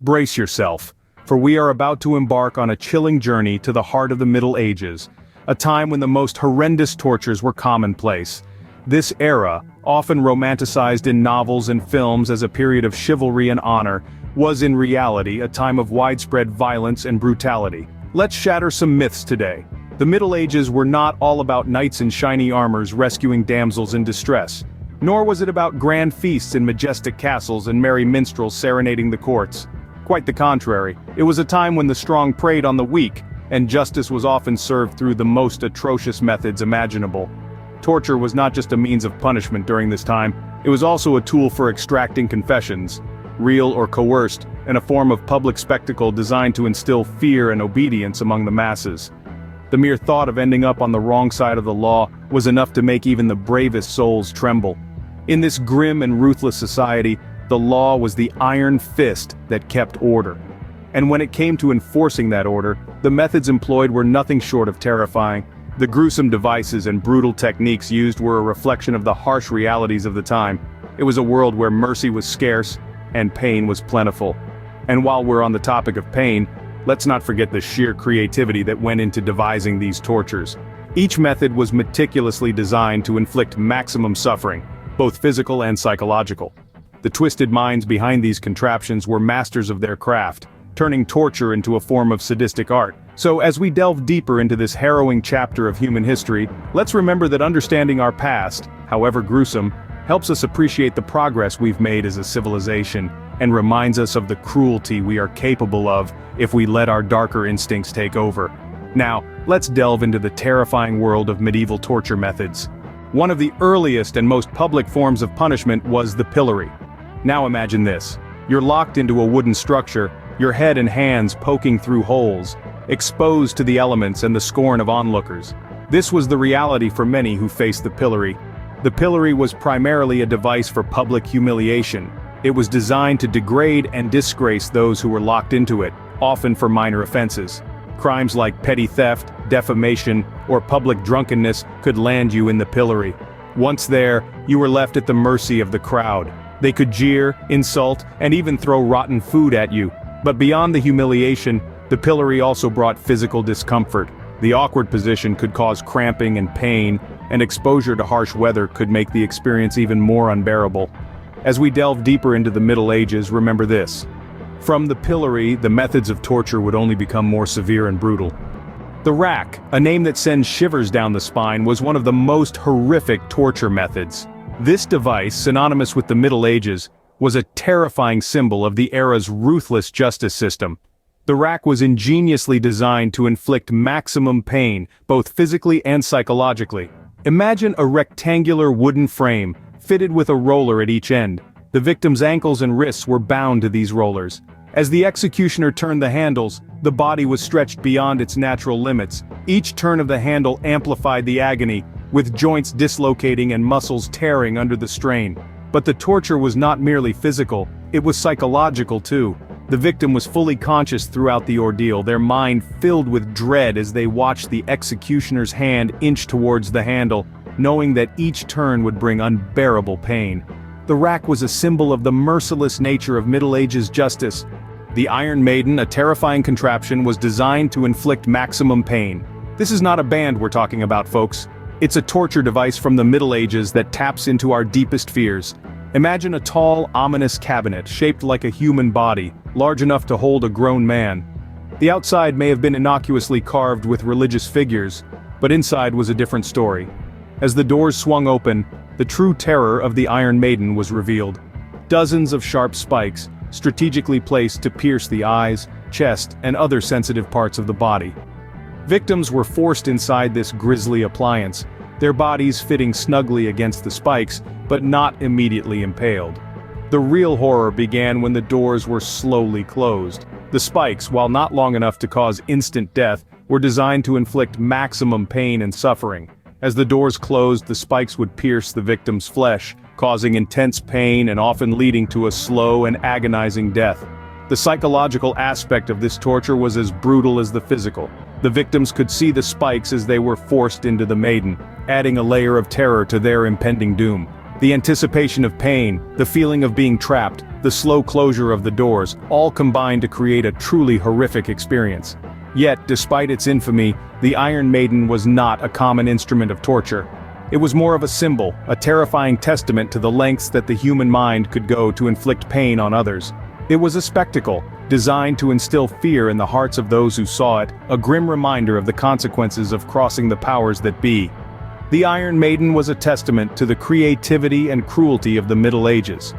Brace yourself, for we are about to embark on a chilling journey to the heart of the Middle Ages, a time when the most horrendous tortures were commonplace. This era, often romanticized in novels and films as a period of chivalry and honor, was in reality a time of widespread violence and brutality. Let's shatter some myths today. The Middle Ages were not all about knights in shiny armors rescuing damsels in distress. Nor was it about grand feasts in majestic castles and merry minstrels serenading the courts. Quite the contrary, it was a time when the strong preyed on the weak, and justice was often served through the most atrocious methods imaginable. Torture was not just a means of punishment during this time, it was also a tool for extracting confessions, real or coerced, and a form of public spectacle designed to instill fear and obedience among the masses. The mere thought of ending up on the wrong side of the law was enough to make even the bravest souls tremble. In this grim and ruthless society, the law was the iron fist that kept order. And when it came to enforcing that order, the methods employed were nothing short of terrifying. The gruesome devices and brutal techniques used were a reflection of the harsh realities of the time. It was a world where mercy was scarce, and pain was plentiful. And while we're on the topic of pain, let's not forget the sheer creativity that went into devising these tortures. Each method was meticulously designed to inflict maximum suffering, both physical and psychological. The twisted minds behind these contraptions were masters of their craft, turning torture into a form of sadistic art. So as we delve deeper into this harrowing chapter of human history, let's remember that understanding our past, however gruesome, helps us appreciate the progress we've made as a civilization, and reminds us of the cruelty we are capable of if we let our darker instincts take over. Now, let's delve into the terrifying world of medieval torture methods. One of the earliest and most public forms of punishment was the pillory. Now imagine this. You're locked into a wooden structure, your head and hands poking through holes, exposed to the elements and the scorn of onlookers. This was the reality for many who faced the pillory. The pillory was primarily a device for public humiliation. It was designed to degrade and disgrace those who were locked into it, often for minor offenses. Crimes like petty theft, defamation, or public drunkenness could land you in the pillory. Once there, you were left at the mercy of the crowd. They could jeer, insult, and even throw rotten food at you. But beyond the humiliation, the pillory also brought physical discomfort. The awkward position could cause cramping and pain, and exposure to harsh weather could make the experience even more unbearable. As we delve deeper into the Middle Ages, remember this. From the pillory, the methods of torture would only become more severe and brutal. The rack, a name that sends shivers down the spine, was one of the most horrific torture methods. This device, synonymous with the Middle Ages, was a terrifying symbol of the era's ruthless justice system. The rack was ingeniously designed to inflict maximum pain, both physically and psychologically. Imagine a rectangular wooden frame, fitted with a roller at each end. The victim's ankles and wrists were bound to these rollers. As the executioner turned the handles, the body was stretched beyond its natural limits. Each turn of the handle amplified the agony, with joints dislocating and muscles tearing under the strain. But the torture was not merely physical, it was psychological too. The victim was fully conscious throughout the ordeal, their mind filled with dread as they watched the executioner's hand inch towards the handle, knowing that each turn would bring unbearable pain. The rack was a symbol of the merciless nature of Middle Ages justice. The Iron Maiden, a terrifying contraption, was designed to inflict maximum pain. This is not a band we're talking about, folks. It's a torture device from the Middle Ages that taps into our deepest fears. Imagine a tall, ominous cabinet shaped like a human body, large enough to hold a grown man. The outside may have been innocuously carved with religious figures, but inside was a different story. As the doors swung open, the true terror of the Iron Maiden was revealed. Dozens of sharp spikes, strategically placed to pierce the eyes, chest, and other sensitive parts of the body. Victims were forced inside this grisly appliance, their bodies fitting snugly against the spikes, but not immediately impaled. The real horror began when the doors were slowly closed. The spikes, while not long enough to cause instant death, were designed to inflict maximum pain and suffering. As the doors closed, the spikes would pierce the victim's flesh, causing intense pain and often leading to a slow and agonizing death. The psychological aspect of this torture was as brutal as the physical. The victims could see the spikes as they were forced into the maiden, adding a layer of terror to their impending doom. The anticipation of pain, the feeling of being trapped, the slow closure of the doors, all combined to create a truly horrific experience. Yet, despite its infamy, the Iron Maiden was not a common instrument of torture. It was more of a symbol, a terrifying testament to the lengths that the human mind could go to inflict pain on others. It was a spectacle, designed to instill fear in the hearts of those who saw it, a grim reminder of the consequences of crossing the powers that be. The Iron Maiden was a testament to the creativity and cruelty of the Middle Ages.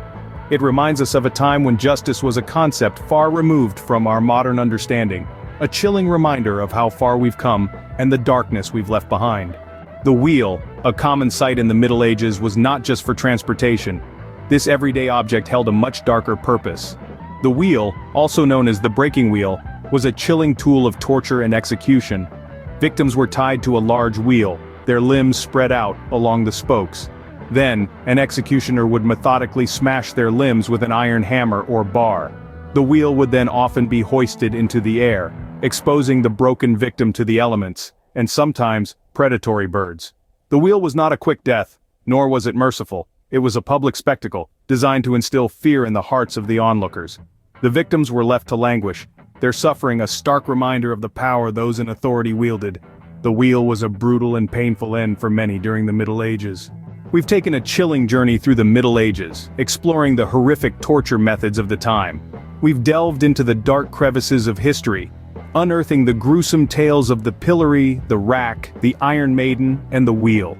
It reminds us of a time when justice was a concept far removed from our modern understanding, a chilling reminder of how far we've come and the darkness we've left behind. The wheel, a common sight in the Middle Ages, was not just for transportation. This everyday object held a much darker purpose. The wheel, also known as the breaking wheel, was a chilling tool of torture and execution. Victims were tied to a large wheel, their limbs spread out along the spokes. Then, an executioner would methodically smash their limbs with an iron hammer or bar. The wheel would then often be hoisted into the air, exposing the broken victim to the elements, and sometimes, predatory birds. The wheel was not a quick death, nor was it merciful. It was a public spectacle, designed to instill fear in the hearts of the onlookers. The victims were left to languish, their suffering a stark reminder of the power those in authority wielded. The wheel was a brutal and painful end for many during the Middle Ages. We've taken a chilling journey through the Middle Ages, exploring the horrific torture methods of the time. We've delved into the dark crevices of history, unearthing the gruesome tales of the pillory, the rack, the Iron Maiden, and the wheel.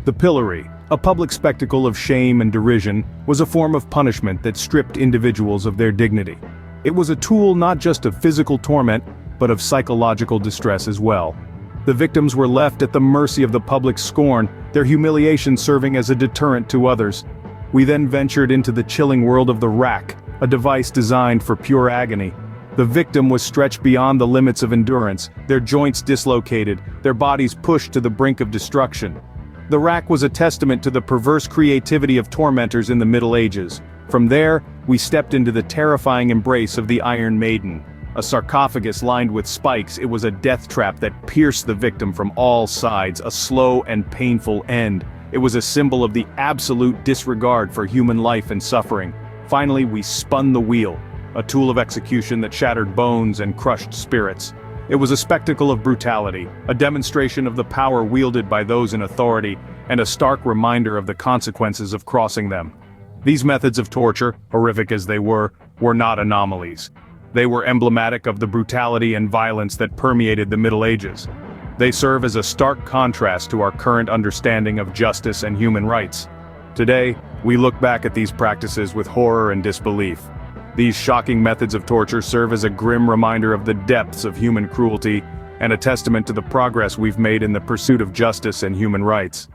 The pillory, a public spectacle of shame and derision, was a form of punishment that stripped individuals of their dignity. It was a tool not just of physical torment, but of psychological distress as well. The victims were left at the mercy of the public scorn, their humiliation serving as a deterrent to others. We then ventured into the chilling world of the rack, a device designed for pure agony. The victim was stretched beyond the limits of endurance, their joints dislocated, their bodies pushed to the brink of destruction. The rack was a testament to the perverse creativity of tormentors in the Middle Ages. From there, we stepped into the terrifying embrace of the Iron Maiden. A sarcophagus lined with spikes, it was a death trap that pierced the victim from all sides, a slow and painful end. It was a symbol of the absolute disregard for human life and suffering. Finally, we spun the wheel, a tool of execution that shattered bones and crushed spirits. It was a spectacle of brutality, a demonstration of the power wielded by those in authority, and a stark reminder of the consequences of crossing them. These methods of torture, horrific as they were not anomalies. They were emblematic of the brutality and violence that permeated the Middle Ages. They serve as a stark contrast to our current understanding of justice and human rights. Today, we look back at these practices with horror and disbelief. These shocking methods of torture serve as a grim reminder of the depths of human cruelty and a testament to the progress we've made in the pursuit of justice and human rights.